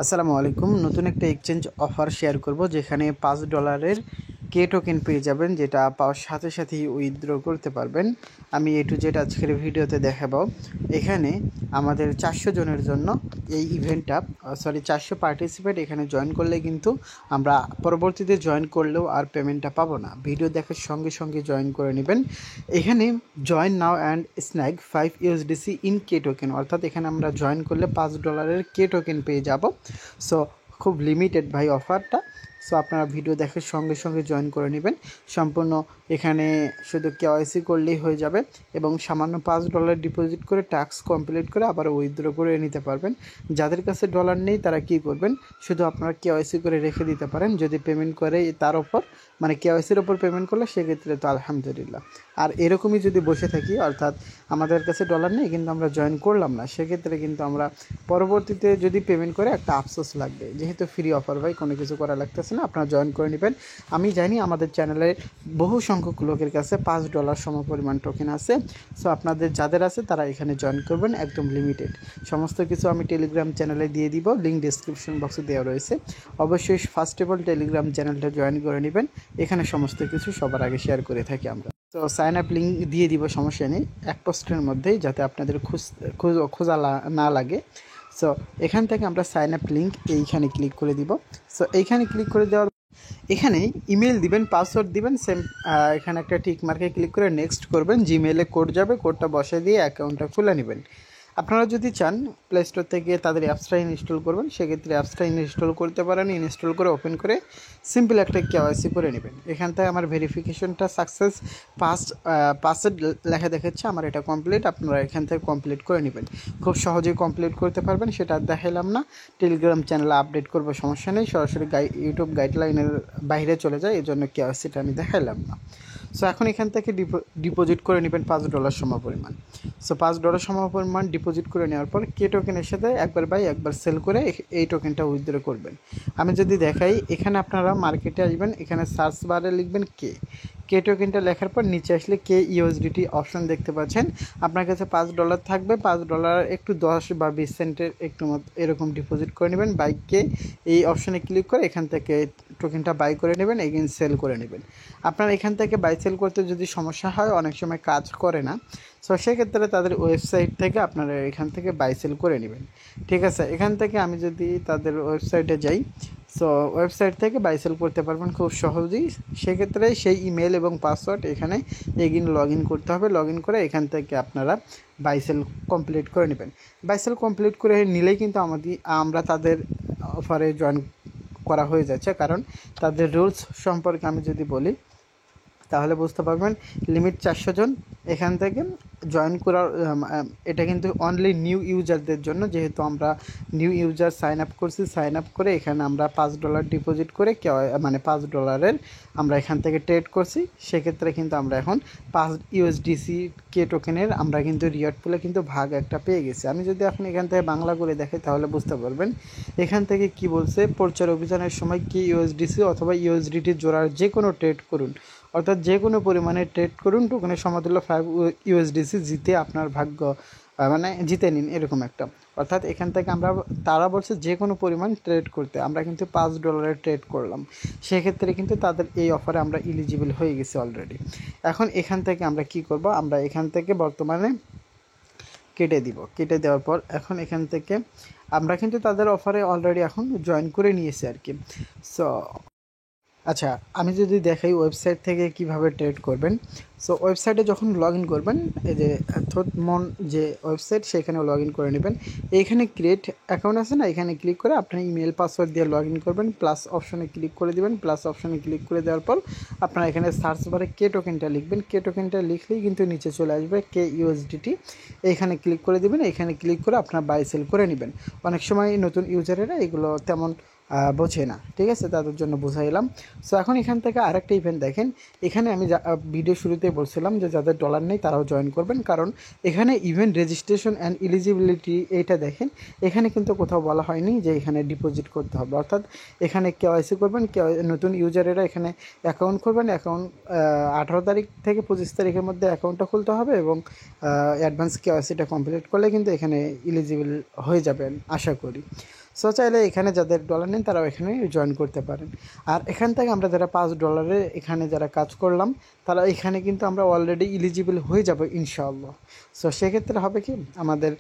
আসসালামু আলাইকুম। নতুন একটা এক্সচেঞ্জ অফার শেয়ার করব যেখানে $5 কে টোকেন পেয়ে যাবেন, যেটা পাওয়ার সাথে সাথেই উইথড্র করতে পারবেন। আমি এ টু জেড আজকের ভিডিওতে দেখাবো। এখানে আমাদের 400 জনের জন্য এই ইভেন্টটা 400 পার্টিসিপেট এখানে জয়েন করলে কিন্তু আমরা পরবর্তীতে জয়েন করলেও আর পেমেন্টটা পাবো না। ভিডিও দেখার সঙ্গে সঙ্গে জয়েন করে নেবেন। এখানে join now and স্ন্যাগ 5 USDC in K token, অর্থাৎ এখানে আমরা জয়েন করলে $5 কে টোকেন পেয়ে যাব। সো খুব লিমিটেড ভাই অফারটা। সো আপনারা ভিডিও দেখার সঙ্গে সঙ্গে জয়েন করে নেবেন। সম্পূর্ণ এখানে শুধু কেওয়াইসি করলেই হয়ে যাবে এবং সামান্য $5 ডিপোজিট করে টাস্ক কমপ্লিট করে আবার উইথড্র করে নিতে পারবেন। যাদের কাছে ডলার নেই তারা কি করবেন, শুধু আপনারা কেওয়াইসি করে রেখে দিতে পারেন। যদি পেমেন্ট করে তার ওপর, মানে কেওয়াইসির ওপর পেমেন্ট করলে সেক্ষেত্রে তো আলহামদুলিল্লাহ। আর এরকমই যদি বসে থাকি, অর্থাৎ আমাদের কাছে ডলার নেই কিন্তু আমরা জয়েন করলাম না, সেক্ষেত্রে কিন্তু আমরা পরবর্তীতে যদি পেমেন্ট করে একটা আফসোস লাগবে। যেহেতু ফ্রি অফার ভাই, কোনো কিছু করা লাগতেছে না, আপনারা জয়েন করে নেবেন। আমি জানি আমাদের চ্যানেলে বহু সংখ্যক লোকের কাছে $5 সমপরিমাণ টোকেন আছে। সো আপনাদের যাদের আছে তারা এখানে জয়েন করবেন, একদম লিমিটেড। সমস্ত কিছু আমি টেলিগ্রাম চ্যানেলে দিয়ে দিব, লিঙ্ক ডিসক্রিপশন বক্সে দেওয়া রয়েছে। অবশ্যই ফার্স্ট অফ অল টেলিগ্রাম চ্যানেলটা জয়েন করে নেবেন। এখানে সমস্ত কিছু সবার আগে শেয়ার করে থাকি আমরা। তো সাইন আপ লিঙ্ক দিয়ে দিব, সমস্যা নেই, এক পোস্টের মধ্যেই, যাতে আপনাদের খোঁজা না লাগে। সো এখান থেকে আমরা সাইন আপ লিঙ্ক এইখানে ক্লিক করে দিব। সো এইখানে ক্লিক করে দেওয়ার এখানে ইমেল দিবেন, পাসওয়ার্ড দিবেন, সেম এখানে একটা টিক মার্কে ক্লিক করে নেক্সট করবেন। জিমেলে কোড যাবে, কোডটা বসিয়ে দিয়ে অ্যাকাউন্টটা খুলে নেবেন। আপনারা যদি চান প্লে স্টোর থেকে তাদের অ্যাপসটা ইনস্টল করবেন, সেক্ষেত্রে অ্যাপসটা ইনস্টল করতে পারেন। ইনস্টল করে ওপেন করে সিম্পল একটা কেওয়াইসি করে নেবেন। এখান থেকে আমার ভেরিফিকেশনটা সাকসেস পাসওয়ার্ড লেখা দেখাচ্ছে, আমার এটা কমপ্লিট। আপনারা এখান থেকে কমপ্লিট করে নেবেন, খুব সহজেই কমপ্লিট করতে পারবেন। সেটা দেখাইলাম না, টেলিগ্রাম চ্যানেলে আপডেট করবো, সমস্যা নেই। সরাসরি ইউটিউব গাইডলাইনের বাইরে চলে যায়, এই জন্য কেওয়াইসিটা আমি দেখাইলাম না। সো এখন এখান থেকে ডিপোজিট করে নেবেন $5 সমপরিমাণ। সো $5 সমপরিমাণ ডিপোজিট করে নেওয়ার পর কে টোকেনের সাথে একবার বাই একবার সেল করে এই টোকেনটা উইথড্র করবেন। আমি যদি দেখাই, এখানে আপনারা মার্কেটে আসবেন, এখানে সার্চ বারে লিখবেন কে টোকেনটা লেখার পর নিচে আসলে কে ইউএসডিটি অপশন দেখতে পাচ্ছেন। আপনার কাছে $5 থাকবে, $5 একটু 10 বা 20 সেন্টের একটু মতো এরকম ডিপোজিট করে নেবেন। বাইককে এই অপশনে ক্লিক করে এখান থেকে টোকেনটা বাই করে নেবেন, এগেন সেল করে নেবেন। আপনার এখান থেকে বাই সেল করতে যদি সমস্যা হয়, অনেক সময় কাজ করে না, সো সেক্ষেত্রে তাদের ওয়েবসাইট থেকে আপনারা এখান থেকে বাই সেল করে নেবেন। ঠিক আছে, এখান থেকে আমি যদি তাদের ওয়েবসাইটে যাই, সো ওয়েবসাইট থেকে বাই সেল করতে পারবেন খুব সহজেই। সেক্ষেত্রে সেই ইমেল এবং পাসওয়ার্ড এখানে লগ ইন করতে হবে। লগ ইন করে এখান থেকে আপনারা বাই সেল কমপ্লিট করে নেবেন। বাই সেল কমপ্লিট করে নিলেই কিন্তু আমরা তাদের অফারে জয়েন করা হয়ে যাচ্ছে। কারণ তাদের রুলস সম্পর্কে আমি যদি বলি তাহলে বুঝতে পারবেন। লিমিট 400 জন এখান থেকে জয়েন করার, এটা কিন্তু অনলি নিউ ইউজারদের জন্য। যেহেতু আমরা নিউ ইউজার সাইন আপ করছি, সাইন আপ করে এখানে আমরা $5 ডিপোজিট করে মানে $5 আমরা এখান থেকে ট্রেড করছি, সেক্ষেত্রে কিন্তু আমরা এখন 5 USDC কে টোকেনের আমরা কিন্তু রিওয়ার্ড পুলে কিন্তু ভাগ একটা পেয়ে গেছি। আমি যদি এখন এখান থেকে বাংলা করে দেখাই তাহলে বুঝতে পারবেন এখান থেকে কি বলছে। প্রচার অভিযানের সময় কে ইউএসডিসি অথবা ইউএসডিটি জোড়ার যে কোনো ট্রেড করুন, অর্থাৎ যে কোনো পরিমাণে ট্রেড করুন, টোকেনের সমতুল্য 5 USDC জিতে আপনার ভাগ্য, মানে জিতে নিন, এরকম একটা। অর্থাৎ এখান থেকে তারা বলছে যে কোনো পরিমাণ ট্রেড করতে, আমরা কিন্তু $5 ট্রেড করলাম, সেক্ষেত্রে কিন্তু তাদের এই অফারে আমরা এলিজিবল হয়ে গেছি অলরেডি। এখন এখান থেকে আমরা কি করব, আমরা এখান থেকে বর্তমানে কেটে দেওয়ার পর এখন এখান থেকে আমরা কিন্তু তাদের অফারে অলরেডি এখন জয়েন করে নিয়েছি আর কি। সো আচ্ছা, আমি যদি দেখাই ওয়েবসাইট থেকে কিভাবে ট্রেড করবেন। সো ওয়েবসাইটে যখন লগ ইন করবেন, এই যে থটমন যে ওয়েবসাইট, সেখানে লগ ইন করে নেবেন। এইখানে ক্রিয়েট অ্যাকাউন্ট আছে না, এখানে ক্লিক করে আপনার ইমেল পাসওয়ার্ড দিয়ে লগ ইন করবেন। প্লাস অপশনে ক্লিক করে দেবেন। প্লাস অপশনে ক্লিক করে দেওয়ার পর আপনারা এখানে সার্চ বারে কে টোকেনটা লিখবেন। কে টোকেনটা লিখলেই কিন্তু নিচে চলে আসবে কে ইউএসডিটি, এইখানে ক্লিক করে দেবেন। এখানে ক্লিক করে আপনার বাই সেল করে নেবেন। অনেক সময় নতুন ইউজারেরা এগুলো তেমন বোঝে না, ঠিক আছে, তাদের জন্য বুঝাইলাম। সো এখন এখান থেকে আরেকটা ইভেন্ট দেখেন। এখানে আমি ভিডিও শুরুতে বলছিলাম যে যাদের ডলার নেই তারাও জয়েন করবেন, কারণ এখানে ইভেন্ট রেজিস্ট্রেশন অ্যান্ড এলিজিবিলিটি এইটা দেখেন। এখানে কিন্তু কোথাও বলা হয়নি যে এখানে ডিপোজিট করতে হবে, অর্থাৎ এখানে কেওয়াইসি করবেন। নতুন ইউজারেরা এখানে অ্যাকাউন্ট করবেন। অ্যাকাউন্ট 18 তারিখ থেকে 25 তারিখের মধ্যে অ্যাকাউন্টটা খুলতে হবে এবং অ্যাডভান্স কেওয়াইসিটা কমপ্লিট করলে কিন্তু এখানে এলিজিবল হয়ে যাবেন আশা করি। সো চাইলে এখানে যাদের ডলার নেন তারাও এখানে জয়েন করতে পারেন। আর এখান থেকে আমরা যারা $5 এখানে যারা কাজ করলাম তারা এখানে কিন্তু আমরা অলরেডি এলিজিবল হয়ে যাব ইনশাআল্লাহ। সো সেক্ষেত্রে হবে কি আমাদের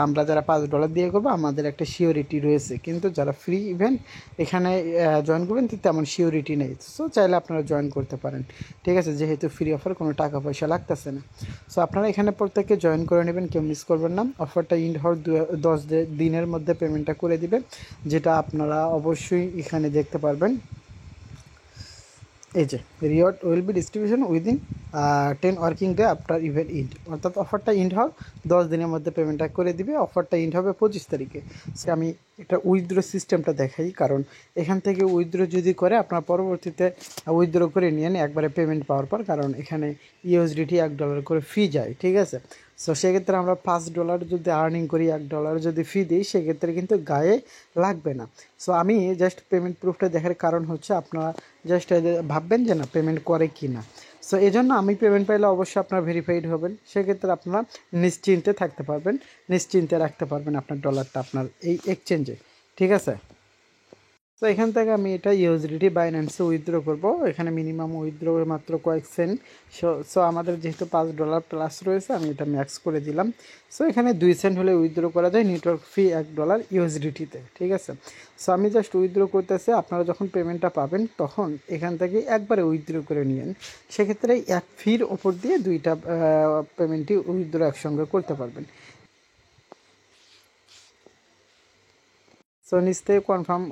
আমরা যারা $5 দিয়ে করবো আমাদের একটা সিওরিটি রয়েছে, কিন্তু যারা ফ্রি ইভেন্ট এখানে জয়েন করবেন তেমন সিওরিটি নেই। সো চাইলে আপনারা জয়েন করতে পারেন, ঠিক আছে, যেহেতু ফ্রি অফার কোনো টাকা পয়সা লাগতেছে না। সো আপনারা এখানে প্রত্যেকে জয়েন করে নেবেন, কেউ মিস করবেন না। অফারটা ইন্ড হওয়ার 10 দিনের মধ্যে পেমেন্টটা করে দিবে, যেটা আপনারা অবশ্যই এখানে দেখতে পারবেন। এই যে reward will be distribution within 10 working day after event ইন্ড, অর্থাৎ অফারটা ইন্ড হওয়ার 10 দিনের মধ্যে পেমেন্টটা করে দিবে। অফারটা ইন্ড হবে 25 তারিখে। সে আমি এটা উইথড্র সিস্টেমটা দেখাই, কারণ এখান থেকে উইথড্র যদি করে আপনার পরবর্তীতে উইথড্র করে নিয়ে একবারে পেমেন্ট পাওয়ার পর, কারণ এখানে ইউএসডিটি $1 করে ফি যায়, ঠিক আছে। সো সেক্ষেত্রে আমরা $5 যদি আর্নিং করি, $1 যদি ফি দিই, সেক্ষেত্রে কিন্তু গায়ে লাগবে না। সো আমি জাস্ট পেমেন্ট প্রুফটা দেখার কারণ হচ্ছে আপনারা জাস্ট ভাববেন যে না পেমেন্ট করে কি না। সো এই জন্য আমি পেমেন্ট পাইলে অবশ্যই আপনারা ভেরিফাইড হবেন, সেক্ষেত্রে আপনারা নিশ্চিন্তে থাকতে পারবেন, নিশ্চিন্তে রাখতে পারবেন আপনার ডলারটা আপনার এই এক্সচেঞ্জে, ঠিক আছে। তো এখান থেকে আমি এটা ইউএসডিটি বাইন্যান্সে উইথড্র করব। এখানে মিনিমাম উইথড্র মাত্র কয়েক সেন্ট। সো আমাদের যেহেতু $5 প্লাস রয়েছে আমি এটা ম্যাক্স করে দিলাম। সো এখানে 2 সেন্ট হলে উইথড্র করা যায়, নেটওয়ার্ক ফি $1 ইউএসডিটিতে, ঠিক আছে। সো আমি জাস্ট উইথড্র করতেছি, আপনারা যখন পেমেন্টটা পাবেন তখন এখান থেকে একবারে উইথড্র করে নিন। সেক্ষেত্রে এক ফির ওপর দিয়ে 2টা পেমেন্টই উইথড্র একসঙ্গে করতে পারবেন। সো নিচ থেকে কনফার্ম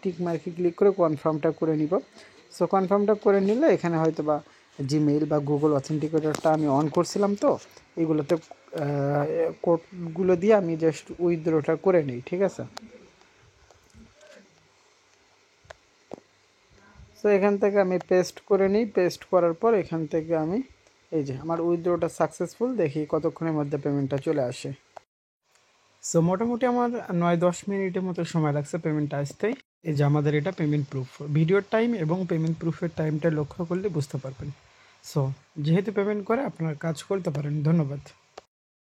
টিক মার্কে ক্লিক করে কনফার্মটা করে নিব। সো কনফার্মটা করে নিলে এখানে হয়তো বা জিমেইল বা গুগল অথেন্টিকেটরটা আমি অন করছিলাম, তো এগুলোতে কোডগুলো দিয়ে আমি জাস্ট উইথড্রটা করে নিই, ঠিক আছে। সো এখান থেকে আমি পেস্ট করে নিই, পেস্ট করার পর এখান থেকে আমি এই যে আমার উইথড্রটা সাকসেসফুল, দেখি কতক্ষণের মধ্যে পেমেন্টটা চলে আসে। সো মোটামুটি আমার 9-10 মিনিটের মতো সময় লাগছে পেমেন্টটা আসতে। এই যে আমাদের এটা পেমেন্ট প্রুফ, ভিডিওর টাইম এবং পেমেন্ট প্রুফের টাইমটা লক্ষ্য করলে বুঝতে পারবেন। সো যেহেতু পেমেন্ট করে আপনারা কাজ করতে পারেন। ধন্যবাদ।